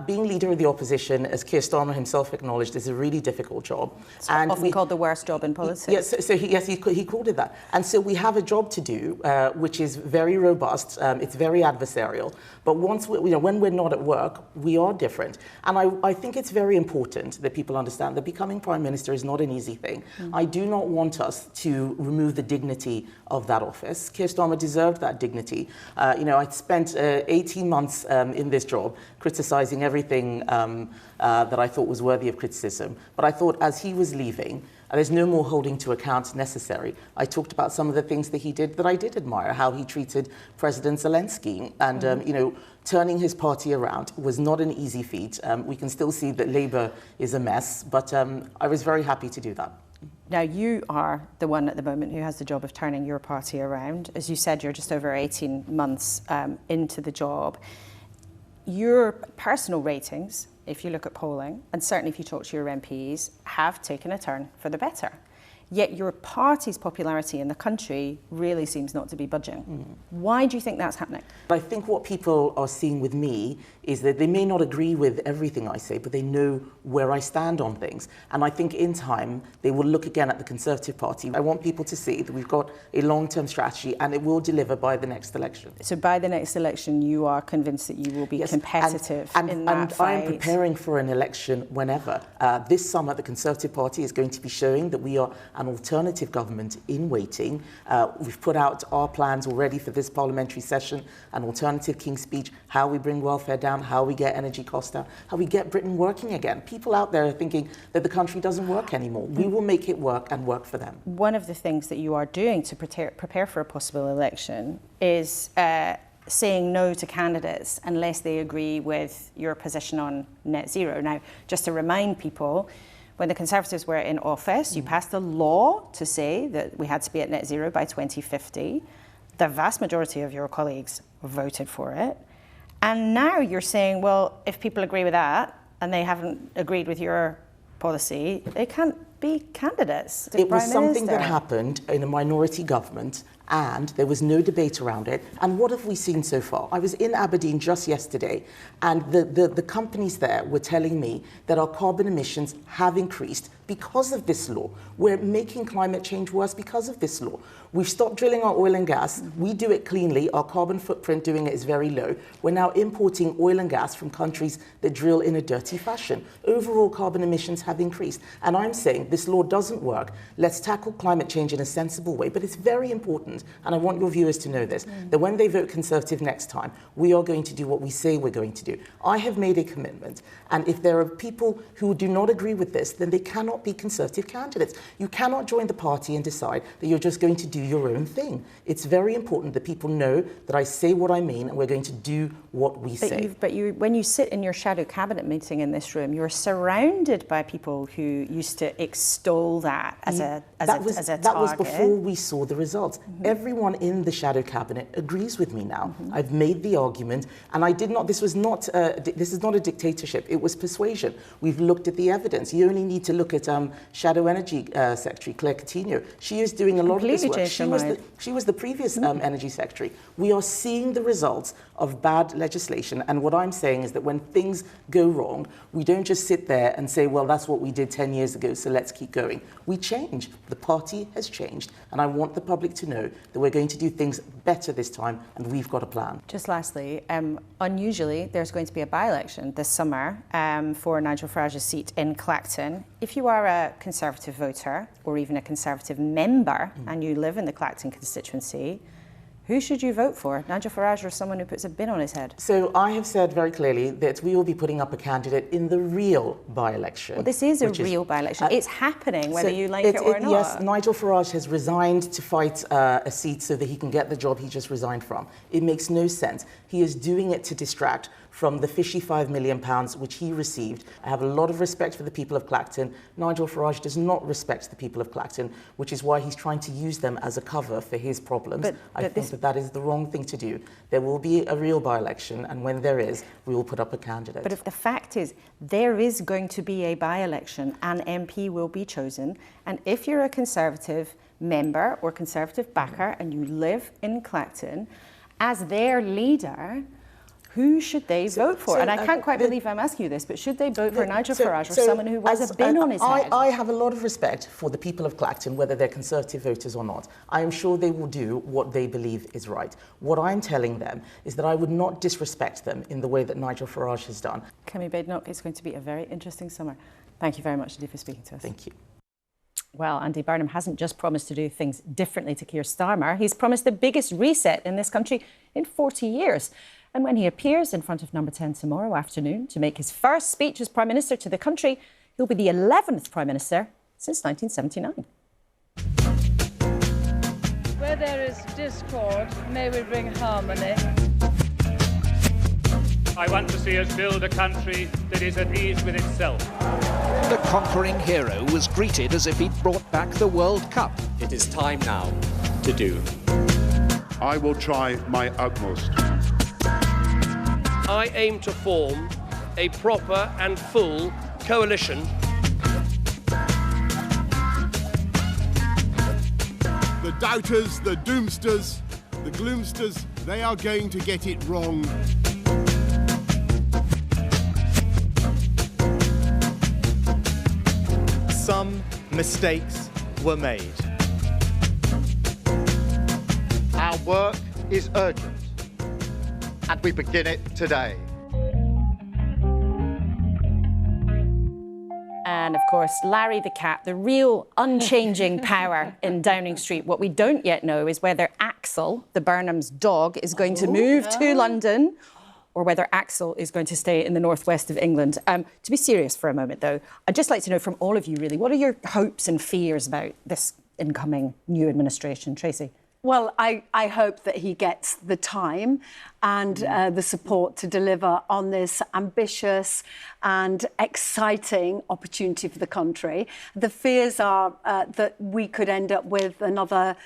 Being leader of the opposition, as Keir Starmer himself acknowledged, is a really difficult job. It's often called the worst job in politics. Yes, he called it that. And so we have a job to do, which is very robust. It's very adversarial. But once when we're not at work, we are different. And I think it's very important that people understand that becoming Prime Minister is not an easy thing. I do not want us to remove the dignity of that office. Keir Starmer deserved that dignity. I spent 18 months in this job criticising everything that I thought was worthy of criticism. But I thought as he was leaving, there's no more holding to account necessary. I talked about some of the things that he did that I did admire, how he treated President Zelensky, and turning his party around was not an easy feat. We can still see that Labour is a mess, but I was very happy to do that. Now, you are the one at the moment who has the job of turning your party around. As you said, you're just over 18 months into the job. Your personal ratings, if you look at polling, and certainly if you talk to your MPs, have taken a turn for the better. Yet your party's popularity in the country really seems not to be budging. Why do you think that's happening? I think what people are seeing with me is that they may not agree with everything I say, but they know where I stand on things. And I think in time, they will look again at the Conservative Party. I want people to see that we've got a long-term strategy and it will deliver by the next election. So by the next election, you are convinced that you will be competitive in that fight? And I am preparing for an election whenever. This summer, the Conservative Party is going to be showing that we are an alternative government in waiting. We've put out our plans already for this parliamentary session, an alternative King's Speech, how we bring welfare down, how we get energy costs down, how we get Britain working again. People out there are thinking that the country doesn't work anymore. We will make it work and work for them. One of the things that you are doing to prepare for a possible election is saying no to candidates unless they agree with your position on net zero. Now, just to remind people, when the Conservatives were in office, you passed a law to say that we had to be at net zero by 2050. The vast majority of your colleagues voted for it. And now you're saying, well, if people agree with that and they haven't agreed with your policy, they can't be candidates. It was something that happened in a minority government and there was no debate around it. And what have we seen so far? I was in Aberdeen just yesterday and the companies there were telling me that our carbon emissions have increased because of this law. We're making climate change worse because of this law. We've stopped drilling our oil and gas. We do it cleanly. Our carbon footprint doing it is very low. We're now importing oil and gas from countries that drill in a dirty fashion. Overall carbon emissions have increased. And I'm saying this law doesn't work. Let's tackle climate change in a sensible way. But it's very important, and I want your viewers to know this, that when they vote Conservative next time, we are going to do what we say we're going to do. I have made a commitment. And if there are people who do not agree with this, then they cannot be Conservative candidates. You cannot join the party and decide that you're just going to do your own thing. It's very important that people know that I say what I mean and we're going to do what we say. But when you sit in your shadow cabinet meeting in this room, you're surrounded by people who used to extol that as a target. That was before we saw the results. Everyone in the shadow cabinet agrees with me now. I've made the argument, and I did not. This is not a dictatorship. It was persuasion. We've looked at the evidence. You only need to look at Shadow Energy Secretary Claire Coutinho. She is doing a lot of this work. She was the previous Energy Secretary. We are seeing the results of bad legislation, and what I'm saying is that when things go wrong, we don't just sit there and say, well, that's what we did 10 years ago, so let's keep going. We change. The party has changed, and I want the public to know that we're going to do things better this time, and we've got a plan. Just lastly, unusually, there's going to be a by-election this summer for Nigel Farage's seat in Clacton. If you are a Conservative voter or even a Conservative member and you live in the Clacton constituency, Who should you vote for, Nigel Farage or someone who puts a bin on his head? So I have said very clearly that we will be putting up a candidate in the real by-election. Well, this is a real by-election. It's happening, whether you like it or not. Yes, Nigel Farage has resigned to fight a seat so that he can get the job he just resigned from. It makes no sense. He is doing it to distract from the fishy £5 million which he received. I have a lot of respect for the people of Clacton. Nigel Farage does not respect the people of Clacton, which is why he's trying to use them as a cover for his problems. I think that is the wrong thing to do. There will be a real by-election, and when there is, we will put up a candidate. But if the fact is, there is going to be a by-election, an MP will be chosen, and if you're a Conservative member or Conservative backer and you live in Clacton, as their leader, who should they vote for? And I can't quite believe I'm asking you this, but should they vote for Nigel Farage or someone who has a bin on his head? I have a lot of respect for the people of Clacton, whether they're Conservative voters or not. I am sure they will do what they believe is right. What I'm telling them is that I would not disrespect them in the way that Nigel Farage has done. Kemi Badenoch, it's going to be a very interesting summer. Thank you very much indeed for speaking to us. Thank you. Well, Andy Burnham hasn't just promised to do things differently to Keir Starmer. He's promised the biggest reset in this country in 40 years. And when he appears in front of Number 10 tomorrow afternoon to make his first speech as Prime Minister to the country, he'll be the 11th Prime Minister since 1979. Where there is discord, may we bring harmony. I want to see us build a country that is at ease with itself. The conquering hero was greeted as if he'd brought back the World Cup. It is time now to do. I will try my utmost. I aim to form a proper and full coalition. The doubters, the doomsters, the gloomsters, they are going to get it wrong. Some mistakes were made. Our work is urgent, and we begin it today. And of course, Larry the cat, the real unchanging power in Downing Street. What we don't yet know is whether Axel, the Burnham's dog, is going to move to London or whether Axel is going to stay in the northwest of England. To be serious for a moment, though, I'd just like to know from all of you, really, what are your hopes and fears about this incoming new administration? Tracy? Well, I hope that he gets the time and the support to deliver on this ambitious and exciting opportunity for the country. The fears are that we could end up with another,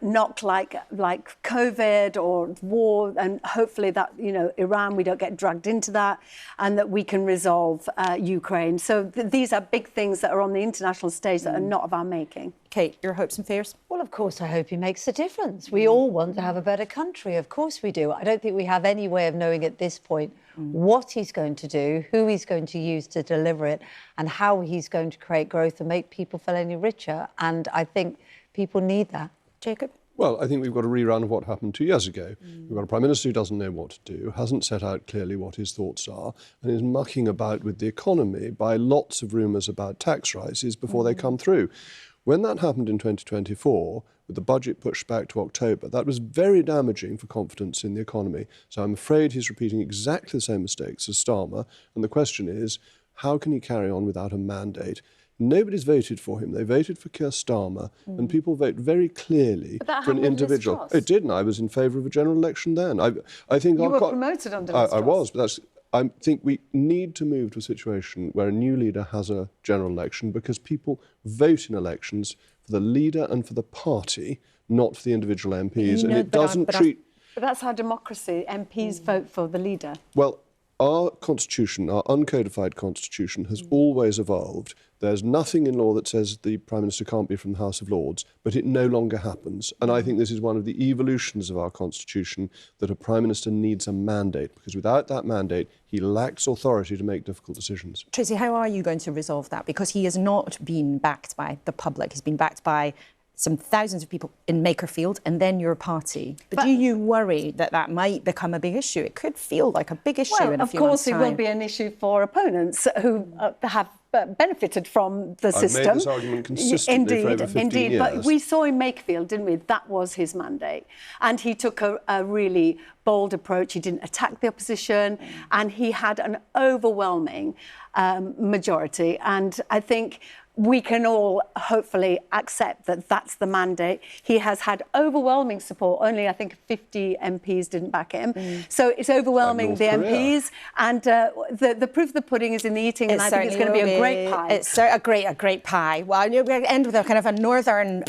knock like COVID or war, and hopefully that, Iran, we don't get dragged into that, and that we can resolve Ukraine. So these are big things that are on the international stage that are not of our making. Kate, your hopes and fears? Well, of course, I hope he makes a difference. We all want to have a better country. Of course we do. I don't think we have any way of knowing at this point what he's going to do, who he's going to use to deliver it, and how he's going to create growth and make people feel any richer. And I think people need that. Jacob? Well, I think we've got a rerun of what happened 2 years ago. We've got a Prime Minister who doesn't know what to do, hasn't set out clearly what his thoughts are, and is mucking about with the economy by lots of rumours about tax rises before they come through. When that happened in 2024, with the budget pushed back to October, that was very damaging for confidence in the economy. So I'm afraid he's repeating exactly the same mistakes as Starmer. And the question is, how can he carry on without a mandate? Nobody's voted for him. They voted for Keir Starmer, and people vote very clearly for an individual. It didn't. I was in favour of a general election then. I think you were promoted under Liz Truss. I was, but I think we need to move to a situation where a new leader has a general election, because people vote in elections for the leader and for the party, not for the individual MPs. And it doesn't treat... But that's our democracy. MPs vote for the leader. Well, our constitution, our uncodified constitution, has always evolved. There's nothing in law that says the Prime Minister can't be from the House of Lords, but it no longer happens. And I think this is one of the evolutions of our constitution, that a Prime Minister needs a mandate, because without that mandate, he lacks authority to make difficult decisions. Tracy, how are you going to resolve that? Because he has not been backed by the public. He's been backed by some thousands of people in Makerfield, and then your party. But do you worry that that might become a big issue? It could feel like a big issue in a few months' time. Of course, it will be an issue for opponents who have benefited from the system. I've made this argument consistently for over 15 years. But we saw in Makerfield, didn't we? That was his mandate. And he took a really bold approach. He didn't attack the opposition, and he had an overwhelming majority. And I think we can all hopefully accept that that's the mandate. He has had overwhelming support. Only, I think, 50 MPs didn't back him. So it's overwhelming the MPs. And the proof of the pudding is in the eating, and I think it's going to be a great pie. It's a great pie. Well, we're going to end with a kind of a northern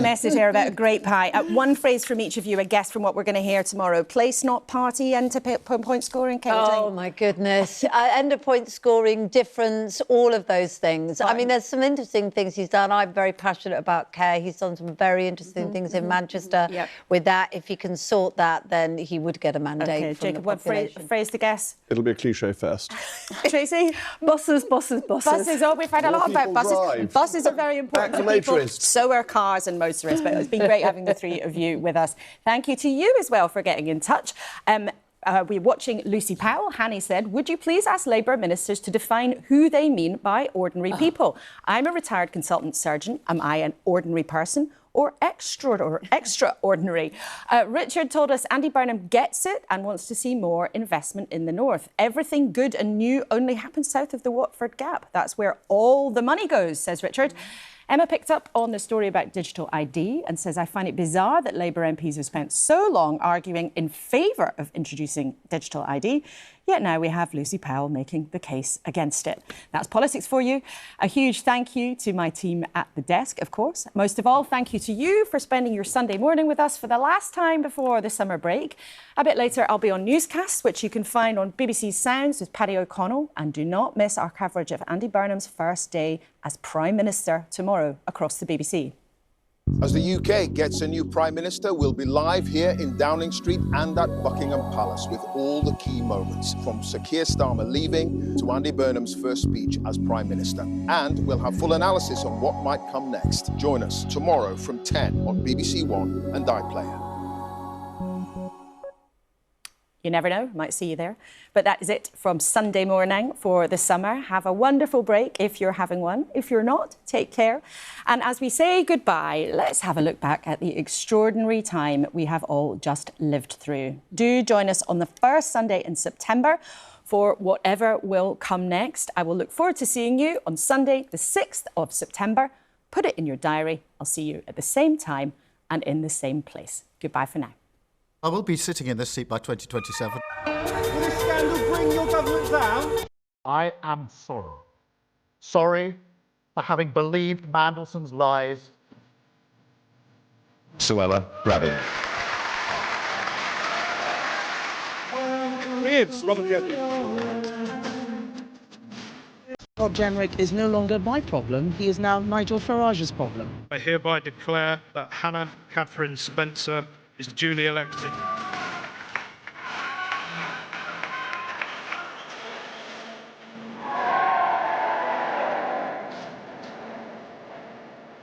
message here about a great pie. One phrase from each of you, a guess from what we're going to hear tomorrow. Place, not party, end to point scoring. Oh, my goodness. End of point scoring, difference, all of those things. I mean, there's some interesting things he's done. I'm very passionate about care. He's done some very interesting things in Manchester. With that, if he can sort that, then he would get a mandate from Jacob, the population. what phrase to guess? It'll be a cliché fest. Tracy? Buses. Buses. Oh, we've heard a lot about buses. Drive. Buses are very important to people. So are cars and motorists. But it's been great having the three of you with us. Thank you to you as well for getting in touch. We're watching Lucy Powell. Hanny said, would you please ask Labour ministers to define who they mean by ordinary people? I'm a retired consultant surgeon. Am I an ordinary person or extraordinary? Richard told us Andy Burnham gets it and wants to see more investment in the north. Everything good and new only happens south of the Watford Gap. That's where all the money goes, says Richard. Emma picked up on the story about digital ID and says, I find it bizarre that Labour MPs have spent so long arguing in favour of introducing digital ID, yet now we have Lucy Powell making the case against it. That's politics for you. A huge thank you to my team at the desk, of course. Most of all, thank you to you for spending your Sunday morning with us for the last time before the summer break. A bit later, I'll be on newscasts, which you can find on BBC Sounds with Paddy O'Connell. And do not miss our coverage of Andy Burnham's first day as Prime Minister tomorrow across the BBC. As the UK gets a new Prime Minister, we'll be live here in Downing Street and at Buckingham Palace with all the key moments, from Sir Keir Starmer leaving to Andy Burnham's first speech as Prime Minister. And we'll have full analysis on what might come next. Join us tomorrow from 10 on BBC One and iPlayer. You never know, might see you there. But that is it from Sunday morning for the summer. Have a wonderful break if you're having one. If you're not, take care. And as we say goodbye, let's have a look back at the extraordinary time we have all just lived through. Do join us on the first Sunday in September for whatever will come next. I will look forward to seeing you on Sunday, the 6th of September. Put it in your diary. I'll see you at the same time and in the same place. Goodbye for now. I will be sitting in this seat by 2027. Will this scandal bring your government down? I am sorry. Sorry for having believed Mandelson's lies. Suella Braddon. Rob Jenrick is no longer my problem. He is now Nigel Farage's problem. I hereby declare that Hannah Catherine Spencer is duly elected.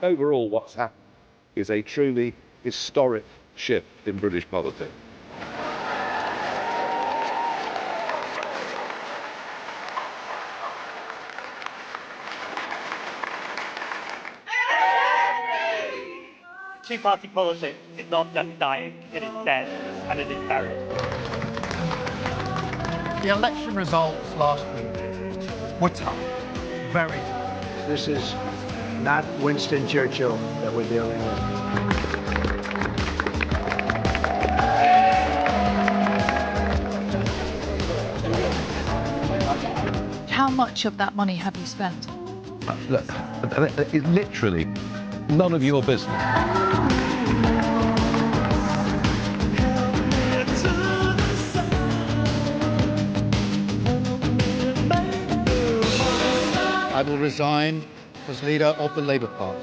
Overall, what's happened is a truly historic shift in British politics. Two-party politics is not just dying, it is dead, and it is buried. The election results last week were tough, very tough. This is not Winston Churchill that we're dealing with. How much of that money have you spent? Look, it's literally none of your business. I will resign as leader of the Labour Party.